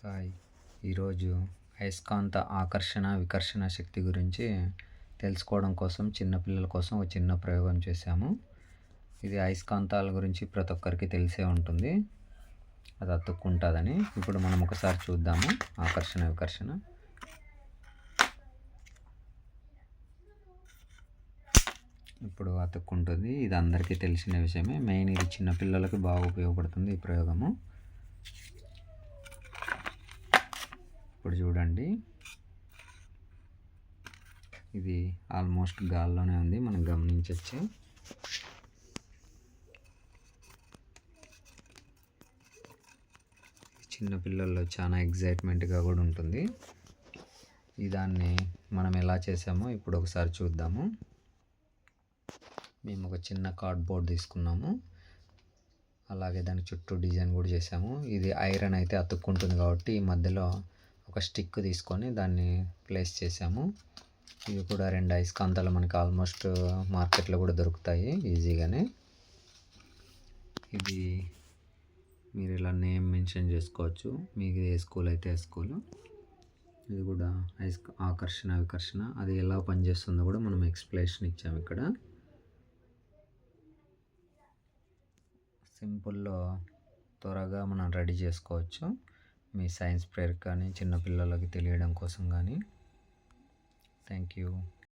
Hi! ఈరోజు అయస్కాంత ఆకర్షణ, వికర్షణ శక్తి గురించి తెలుసుకోవడం కోసం చిన్నపిల్లల కోసం ఒక చిన్న ప్రయోగం చేశాము. ఇది అయస్కాంతాల గురించి ప్రతి ఒక్కరికి తెలిసే ఉంటుంది. అది అతుక్కుంటుందని. ఇప్పుడు మనం ఒకసారి చూద్దాము ఆకర్షణ, వికర్షణ. ఇప్పుడు అతుక్కుంటుంది. ఇది అందరికీ తెలిసిన విషయమే. మెయిన్ ఇది చిన్నపిల్లలకి బాగా ఉపయోగపడుతుంది ఈ ప్రయోగము. ఇప్పుడు చూడండి, ఇది ఆల్మోస్ట్ గాల్లోనే ఉంది, మనం గమనించవచ్చు. చిన్నపిల్లల్లో చాలా ఎగ్జైట్మెంట్గా కూడా ఉంటుంది. దాన్ని మనం ఎలా చేసామో ఇప్పుడు ఒకసారి చూద్దాము. మేము ఒక చిన్న కార్డ్బోర్డ్ తీసుకున్నాము, అలాగే దాని చుట్టూ డిజైన్ కూడా చేసాము. ఇది ఐరన్ అయితే అతుక్కుంటుంది కాబట్టి ఈ మధ్యలో ఒక స్టిక్ తీసుకొని దాన్ని ప్లేస్ చేసాము. ఇవి కూడా 2 అయస్కాంతాలు మనకి ఆల్మోస్ట్ మార్కెట్లో కూడా దొరుకుతాయి ఈజీగానే. ఇది మీరు ఇలా నేమ్ మెన్షన్ చేసుకోవచ్చు, మీకు ఏ స్కూల్ అయితే ఏ స్కూలు. ఇది కూడా ఆకర్షణ, వికర్షణ. అది ఎలా పనిచేస్తుందో కూడా మనం ఎక్స్ప్లెనేషన్ ఇచ్చాము ఇక్కడ. సింపుల్లో త్వరగా మనం రెడీ చేసుకోవచ్చు, మీ సైన్స్ ప్రేయర్ కానీ చిన్నపిల్లలకి తెలియడం కోసం కానీ. Thank you.